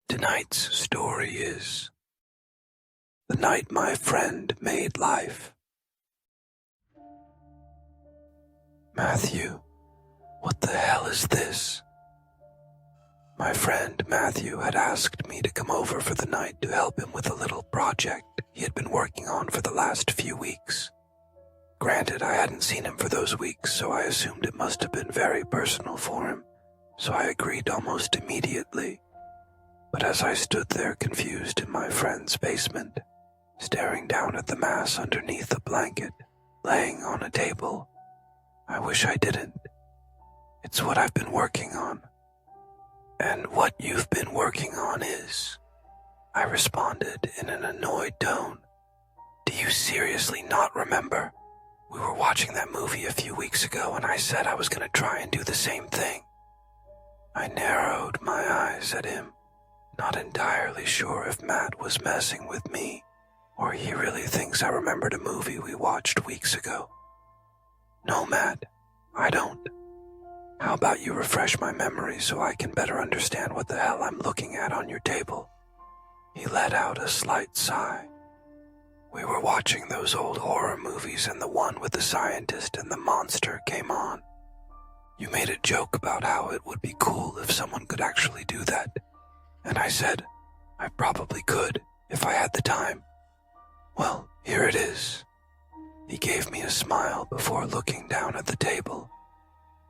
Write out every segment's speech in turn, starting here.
Tonight's story is The Night My Friend Made Life. Matthew, what the hell is this? My friend Matthew had asked me to come over for the night to help him with a little project he had been working on for the last few weeks. Granted, I hadn't seen him for those weeks, so I assumed it must have been very personal for him, so I agreed almost immediately. But as I stood there confused in my friend's basement, staring down at the mass underneath a blanket, laying on a table, I wish I didn't. It's what I've been working on. And what you've been working on is, I responded in an annoyed tone. Do you seriously not remember? We were watching that movie a few weeks ago and I said I was going to try and do the same thing. I narrowed my eyes at him, not entirely sure if Matt was messing with me or he really thinks I remembered a movie we watched weeks ago. No, Matt, I don't. How about you refresh my memory so I can better understand what the hell I'm looking at on your table? He let out a slight sigh. We were watching those old horror movies and the one with the scientist and the monster came on. You made a joke about how it would be cool if someone could actually do that. And I said, I probably could if I had the time. Well, here it is. He gave me a smile before looking down at the table.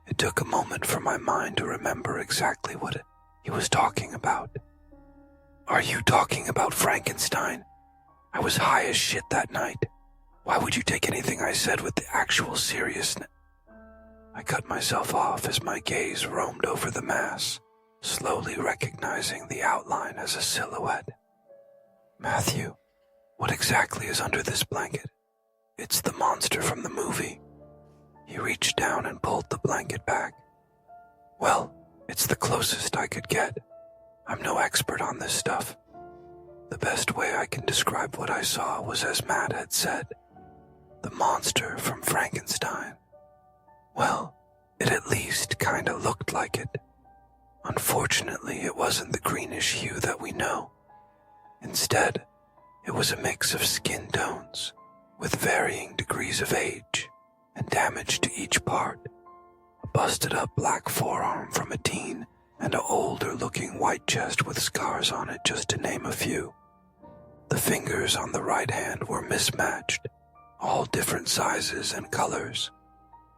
It took a moment for my mind to remember exactly what he was talking about. Are you talking about Frankenstein? I was high as shit that night. Why would you take anything I said with the actual seriousness? I cut myself off as my gaze roamed over the mass, slowly recognizing the outline as a silhouette. Matthew, what exactly is under this blanket? It's the monster from the movie. He reached down and pulled the blanket back. Well, it's the closest I could get. I'm no expert on this stuff. The best way I can describe what I saw was as Matt had said, the monster from Frankenstein. Well, it at least kinda looked like it. Unfortunately, it wasn't the greenish hue that we know. Instead, it was a mix of skin tones, with varying degrees of age and damage to each part. A busted-up black forearm from a teen and an older-looking white chest with scars on it, just to name a few. The fingers on the right hand were mismatched, all different sizes and colors.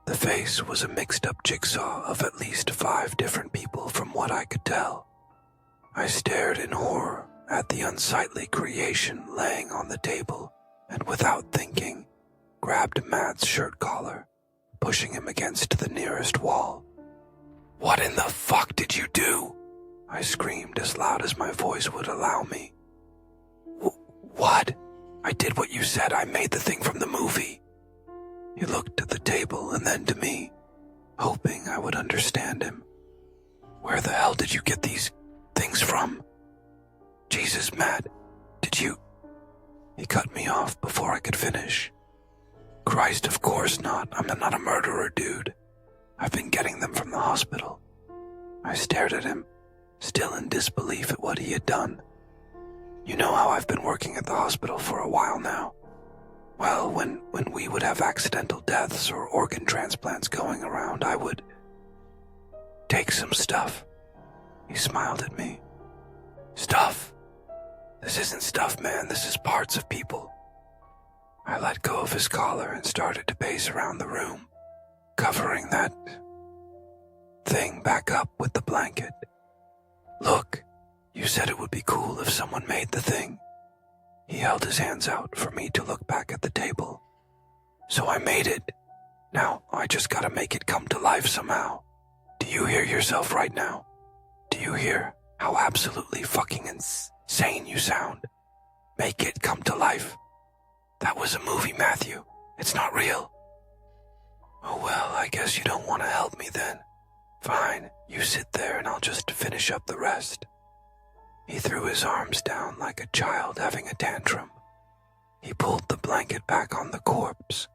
The face was a mixed-up jigsaw of at least 5 different people from what I could tell. I stared in horror at the unsightly creation laying on the table and without thinking, grabbed Matt's shirt collar, pushing him against the nearest wall. What in the fuck did you do? I screamed as loud as my voice would allow me. What? I did what you said. I made the thing from the movie. He looked at the table and then to me, hoping I would understand him. Where the hell did you get these things from? Jesus, Matt, did you... He cut me off before I could finish. Christ, of course not. I'm not a murderer, dude. I've been getting them from the hospital. I stared at him, still in disbelief at what he had done. You know how I've been working at the hospital for a while now. Well, when we would have accidental deaths or organ transplants going around, I would take some stuff. He smiled at me. Stuff? This isn't stuff, man. This is parts of people. I let go of his collar and started to pace around the room, covering that thing back up with the blanket. Look, you said it would be cool if someone made the thing. He held his hands out for me to look back at the table. So I made it. Now I just gotta make it come to life somehow. Do you hear yourself right now? Do you hear how absolutely fucking insane you sound? Make it come to life. That was a movie, Matthew. It's not real. Oh well, I guess you don't want to help me then. Fine, you sit there and I'll just finish up the rest. He threw his arms down like a child having a tantrum. He pulled the blanket back on the corpse,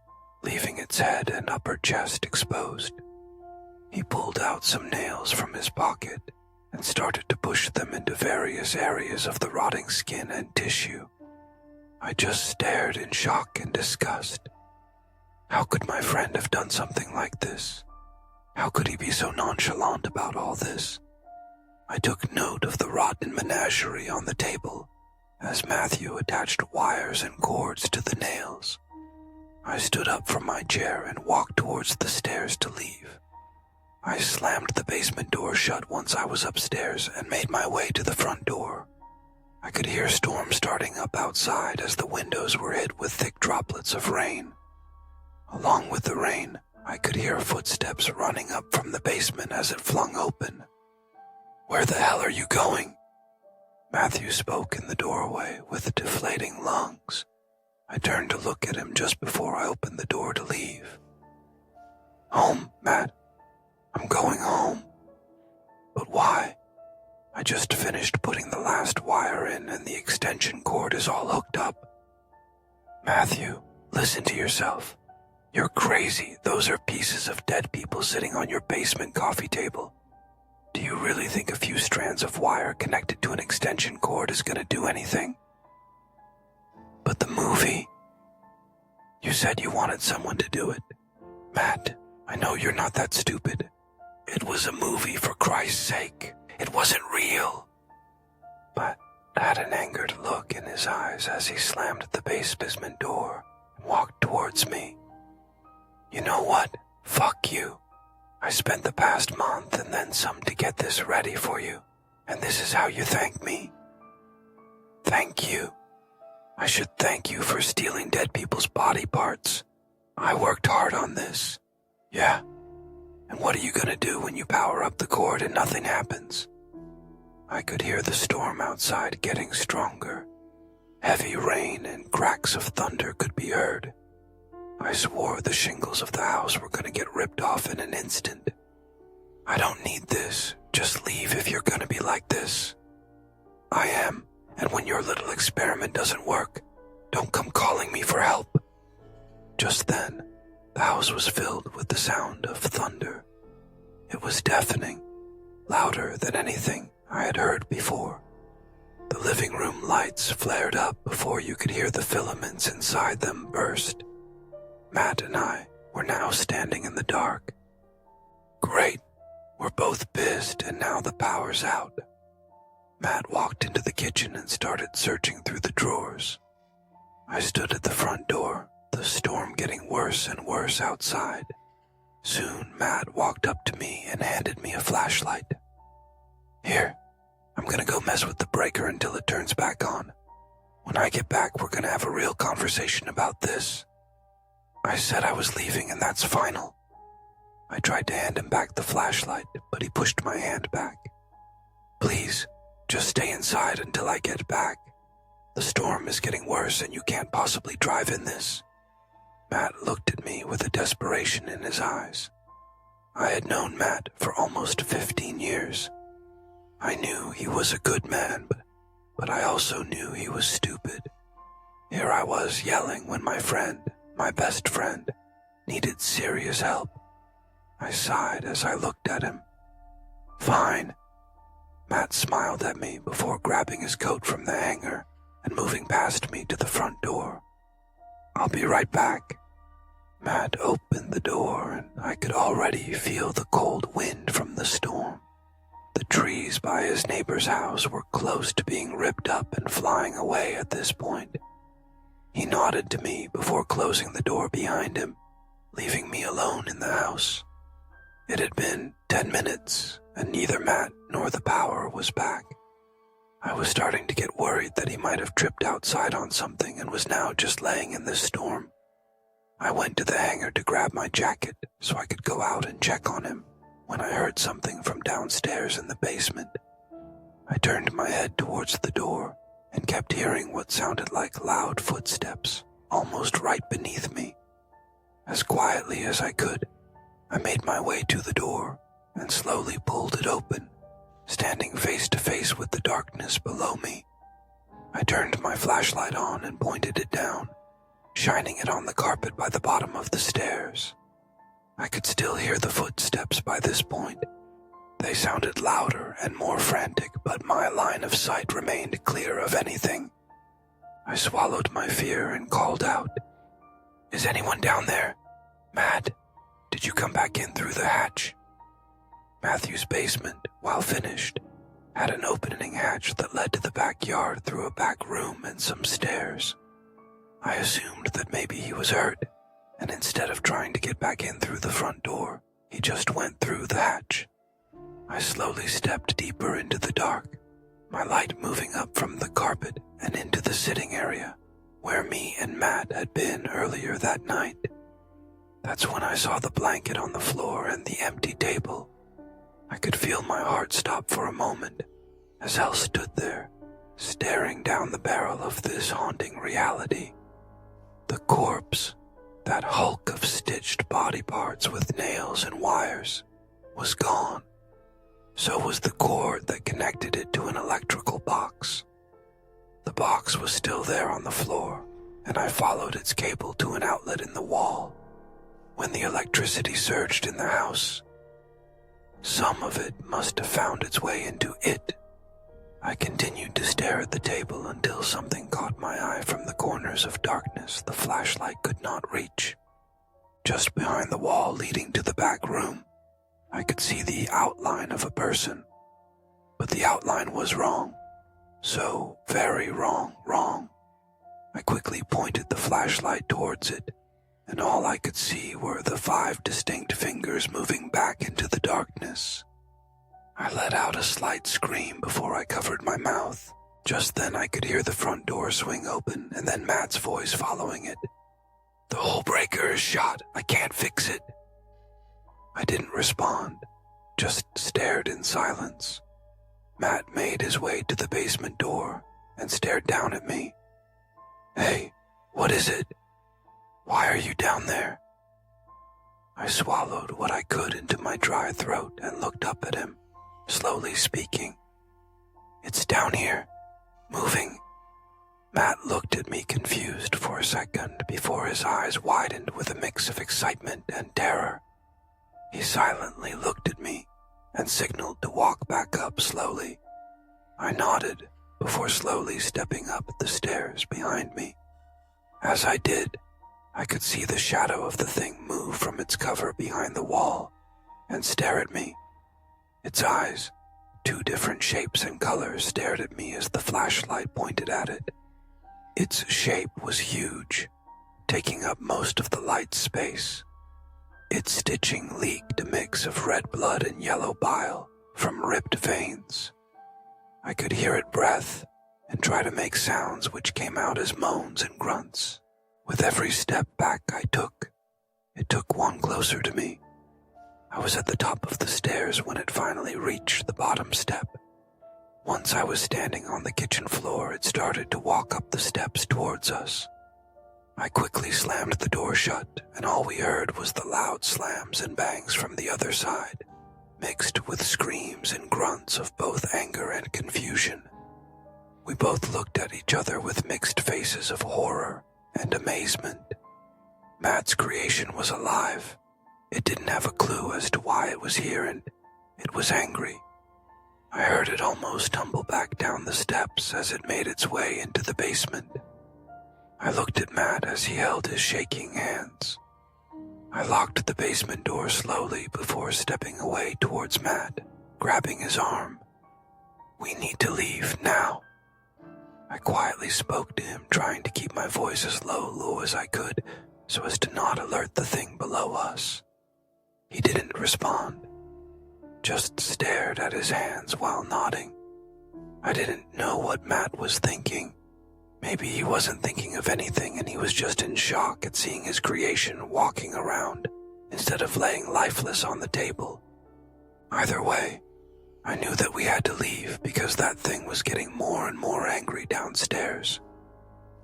leaving its head and upper chest exposed. He pulled out some nails from his pocket and started to push them into various areas of the rotting skin and tissue. I just stared in shock and disgust. How could my friend have done something like this? How could he be so nonchalant about all this? I took note of the rotten menagerie on the table as Matthew attached wires and cords to the nails. I stood up from my chair and walked towards the stairs to leave. I slammed the basement door shut once I was upstairs and made my way to the front door. I could hear storm starting up outside as the windows were hit with thick droplets of rain. Along with the rain, I could hear footsteps running up from the basement as it flung open. "Where the hell are you going?" Matthew spoke in the doorway with deflating lungs. I turned to look at him just before I opened the door to leave. "Home, Matt. I'm going home." "But why? I just finished putting the last wire in and the extension cord is all hooked up." "Matthew, listen to yourself. You're crazy. Those are pieces of dead people sitting on your basement coffee table. Do you really think a few strands of wire connected to an extension cord is going to do anything?" "But the movie. You said you wanted someone to do it. Matt, I know you're not that stupid. It was a movie, for Christ's sake. It wasn't real." Matt had an angered look in his eyes as he slammed the basement door and walked towards me. "You know what? Fuck you. I spent the past month and then some to get this ready for you, and this is how you thank me?" "Thank you? I should thank you for stealing dead people's body parts. I worked hard on this." "Yeah. And what are you gonna do when you power up the cord and nothing happens?" I could hear the storm outside getting stronger. Heavy rain and cracks of thunder could be heard. I swore the shingles of the house were gonna get ripped off in an instant. "I don't need this. Just leave if you're gonna be like this." "I am, and when your little experiment doesn't work, don't come calling me for help." Just then, the house was filled with the sound of thunder. It was deafening, louder than anything I had heard before. The living room lights flared up before you could hear the filaments inside them burst. Matt and I were now standing in the dark. "Great, we're both pissed and now the power's out." Matt walked into the kitchen and started searching through the drawers. I stood at the front door, the storm getting worse and worse outside. Soon Matt walked up to me and handed me a flashlight. "Here, I'm gonna go mess with the breaker until it turns back on. When I get back, we're gonna have a real conversation about this." I said I was leaving and that's final. I tried to hand him back the flashlight, but he pushed my hand back. "Please, just stay inside until I get back. The storm is getting worse and you can't possibly drive in this." Matt looked at me with a desperation in his eyes. I had known Matt for almost 15 years. I knew he was a good man, but I also knew he was stupid. Here I was yelling when my friend, my best friend, needed serious help. I sighed as I looked at him. "Fine." Matt smiled at me before grabbing his coat from the hanger and moving past me to the front door. "I'll be right back." Matt opened the door and I could already feel the cold wind from the storm. The trees by his neighbor's house were close to being ripped up and flying away at this point. He nodded to me before closing the door behind him, leaving me alone in the house. It had been 10 minutes, and neither Matt nor the power was back. I was starting to get worried that he might have tripped outside on something and was now just laying in this storm. I went to the hangar to grab my jacket so I could go out and check on him when I heard something from downstairs in the basement. I turned my head towards the door and kept hearing what sounded like loud footsteps almost right beneath me. As quietly as I could, I made my way to the door and slowly pulled it open, standing face to face with the darkness below me. I turned my flashlight on and pointed it down, shining it on the carpet by the bottom of the stairs. I could still hear the footsteps by this point. They sounded louder and more frantic, but my line of sight remained clear of anything. I swallowed my fear and called out, "Is anyone down there? Matt, did you come back in through the hatch?" Matthew's basement, while finished, had an opening hatch that led to the backyard through a back room and some stairs. I assumed that maybe he was hurt, and instead of trying to get back in through the front door, he just went through the hatch. I slowly stepped deeper into the dark, my light moving up from the carpet and into the sitting area, where me and Matt had been earlier that night. That's when I saw the blanket on the floor and the empty table. I could feel my heart stop for a moment as Hal stood there, staring down the barrel of this haunting reality. The corpse, that hulk of stitched body parts with nails and wires, was gone. So was the cord that connected it to an electrical box. The box was still there on the floor, and I followed its cable to an outlet in the wall. When the electricity surged in the house, some of it must have found its way into it. I continued to stare at the table until something caught my eye from the corners of darkness the flashlight could not reach. Just behind the wall leading to the back room, I could see the outline of a person, but the outline was wrong. So very wrong. I quickly pointed the flashlight towards it, and all I could see were the 5 distinct fingers moving back into the darkness. I let out a slight scream before I covered my mouth. Just then I could hear the front door swing open and then Matt's voice following it. "The whole breaker is shot. I can't fix it." I didn't respond, just stared in silence. Matt made his way to the basement door and stared down at me. "Hey, what is it? Why are you down there?" I swallowed what I could into my dry throat and looked up at him, slowly speaking. "It's down here, moving." Matt looked at me confused for a second before his eyes widened with a mix of excitement and terror. He silently looked at me and signaled to walk back up slowly. I nodded before slowly stepping up the stairs behind me. As I did, I could see the shadow of the thing move from its cover behind the wall and stare at me. Its eyes, 2 different shapes and colors, stared at me as the flashlight pointed at it. Its shape was huge, taking up most of the light space. Its stitching leaked a mix of red blood and yellow bile from ripped veins. I could hear it breath and try to make sounds which came out as moans and grunts. With every step back I took, it took one closer to me. I was at the top of the stairs when it finally reached the bottom step. Once I was standing on the kitchen floor, it started to walk up the steps towards us. I quickly slammed the door shut, and all we heard was the loud slams and bangs from the other side, mixed with screams and grunts of both anger and confusion. We both looked at each other with mixed faces of horror and amazement. Matt's creation was alive. It didn't have a clue as to why it was here, and it was angry. I heard it almost tumble back down the steps as it made its way into the basement. I looked at Matt as he held his shaking hands. I locked the basement door slowly before stepping away towards Matt, grabbing his arm. "We need to leave now." I quietly spoke to him, trying to keep my voice as low as I could so as to not alert the thing below us. He didn't respond, just stared at his hands while nodding. I didn't know what Matt was thinking. Maybe he wasn't thinking of anything and he was just in shock at seeing his creation walking around instead of laying lifeless on the table. Either way, I knew that we had to leave because that thing was getting more and more angry downstairs.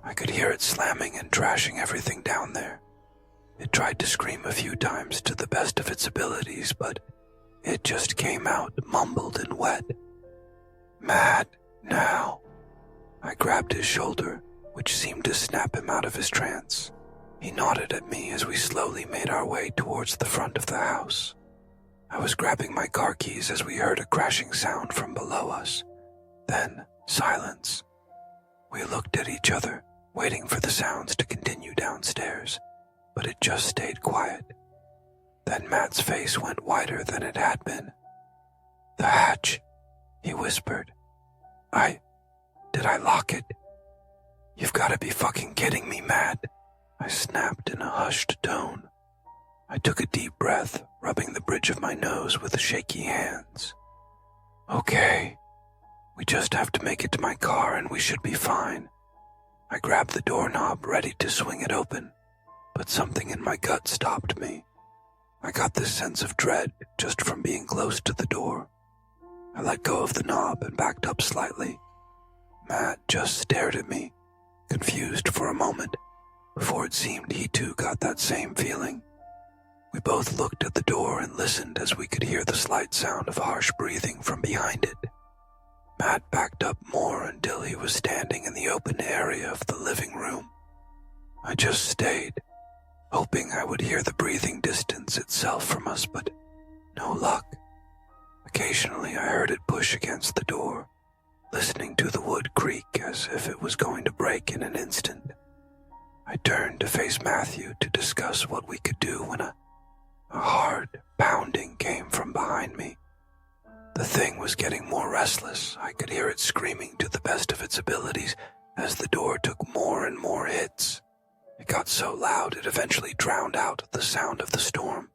I could hear it slamming and trashing everything down there. It tried to scream a few times to the best of its abilities, but it just came out mumbled and wet. "Matt, now." I grabbed his shoulder, which seemed to snap him out of his trance. He nodded at me as we slowly made our way towards the front of the house. I was grabbing my car keys as we heard a crashing sound from below us. Then, silence. We looked at each other, waiting for the sounds to continue downstairs, but it just stayed quiet. Then Matt's face went whiter than it had been. "The hatch," he whispered. Did I lock it?" "You've got to be fucking kidding me, Matt," I snapped in a hushed tone. I took a deep breath, rubbing the bridge of my nose with shaky hands. "Okay, we just have to make it to my car and we should be fine." I grabbed the doorknob, ready to swing it open, but something in my gut stopped me. I got this sense of dread just from being close to the door. I let go of the knob and backed up slightly. Matt just stared at me, confused for a moment, before it seemed he too got that same feeling. We both looked at the door and listened as we could hear the slight sound of harsh breathing from behind it. Matt backed up more until he was standing in the open area of the living room. I just stayed, hoping I would hear the breathing distance itself from us, but no luck. Occasionally I heard it push against the door, listening to the wood creak as if it was going to break in an instant. I turned to face Matthew to discuss what we could do when a hard pounding came from behind me. The thing was getting more restless. I could hear it screaming to the best of its abilities as the door took more and more hits. It got so loud it eventually drowned out the sound of the storm.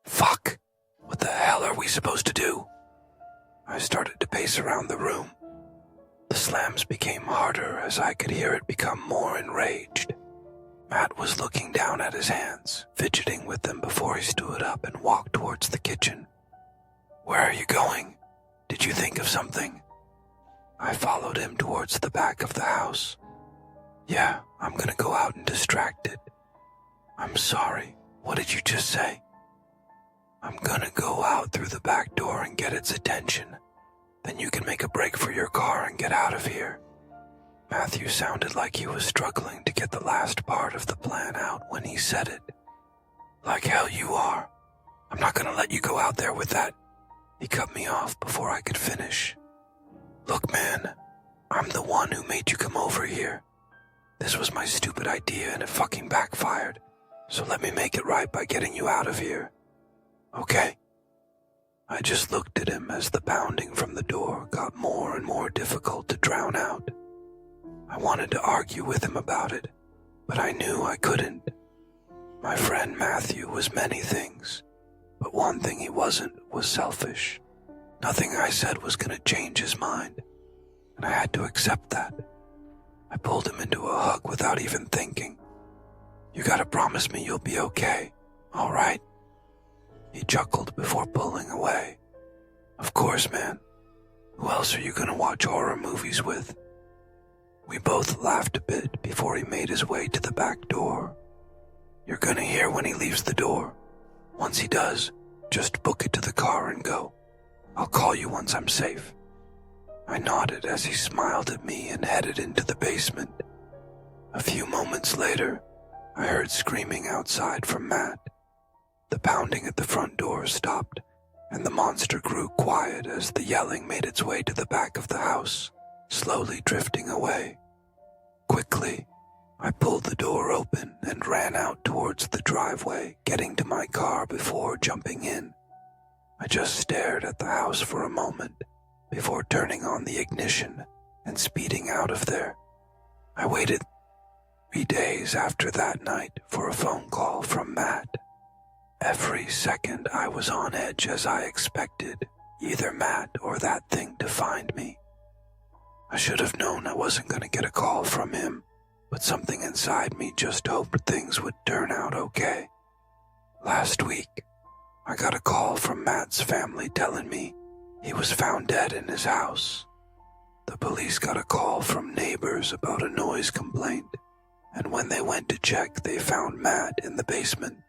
"Fuck! What the hell are we supposed to do?" I started to pace around the room. The slams became harder as I could hear it become more enraged. Matt was looking down at his hands, fidgeting with them before he stood up and walked towards the kitchen. "Where are you going? Did you think of something?" I followed him towards the back of the house. "Yeah, I'm gonna go out and distract it." "I'm sorry, what did you just say?" "I'm gonna go out through the back door and get its attention. Then you can make a break for your car and get out of here." Matthew sounded like he was struggling to get the last part of the plan out when he said it. "Like hell you are. I'm not gonna let you go out there with that." He cut me off before I could finish. "Look, man, I'm the one who made you come over here. This was my stupid idea and it fucking backfired, so let me make it right by getting you out of here. Okay?" I just looked at him as the pounding from the door got more and more difficult to drown out. I wanted to argue with him about it, but I knew I couldn't. My friend Matthew was many things, but one thing he wasn't was selfish. Nothing I said was going to change his mind, and I had to accept that. I pulled him into a hug without even thinking. "You gotta promise me you'll be okay, all right?" He chuckled before pulling away. "Of course, man. Who else are you gonna watch horror movies with?" We both laughed a bit before he made his way to the back door. "You're gonna hear when he leaves the door. Once he does, just book it to the car and go. I'll call you once I'm safe." I nodded as he smiled at me and headed into the basement. A few moments later, I heard screaming outside from Matt. The pounding at the front door stopped, and the monster grew quiet as the yelling made its way to the back of the house, slowly drifting away. Quickly, I pulled the door open and ran out towards the driveway, getting to my car before jumping in. I just stared at the house for a moment before turning on the ignition and speeding out of there. I waited 3 days after that night for a phone call from Matt. Every second I was on edge as I expected either Matt or that thing to find me. I should have known I wasn't going to get a call from him, but something inside me just hoped things would turn out okay. Last week, I got a call from Matt's family telling me he was found dead in his house. The police got a call from neighbors about a noise complaint, and when they went to check, they found Matt in the basement.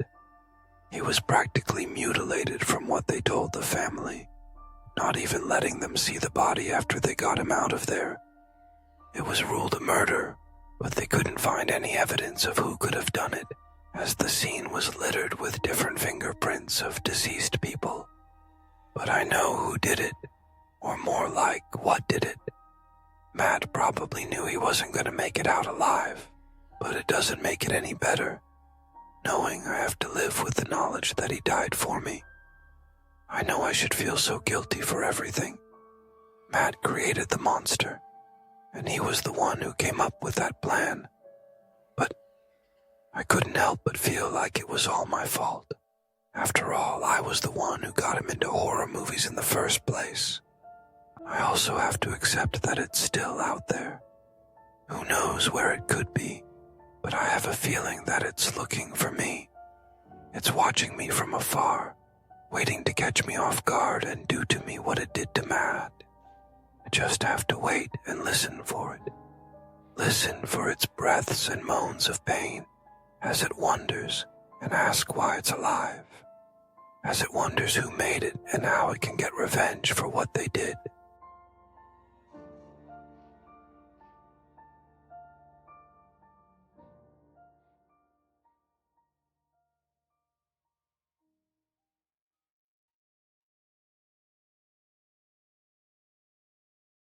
He was practically mutilated from what they told the family, not even letting them see the body after they got him out of there. It was ruled a murder, but they couldn't find any evidence of who could have done it, as the scene was littered with different fingerprints of deceased people, But I know who did it, or more like what did it. Matt probably knew he wasn't going to make it out alive, but it doesn't make it any better, knowing I have to live with the knowledge that he died for me. I know I should feel so guilty for everything. Matt created the monster, and he was the one who came up with that plan. But I couldn't help but feel like it was all my fault. After all, I was the one who got him into horror movies in the first place. I also have to accept that it's still out there. Who knows where it could be, but I have a feeling that it's looking for me. It's watching me from afar, waiting to catch me off guard and do to me what it did to Matt. I just have to wait and listen for it. Listen for its breaths and moans of pain as it wonders and ask why it's alive. As it wonders who made it and how it can get revenge for what they did.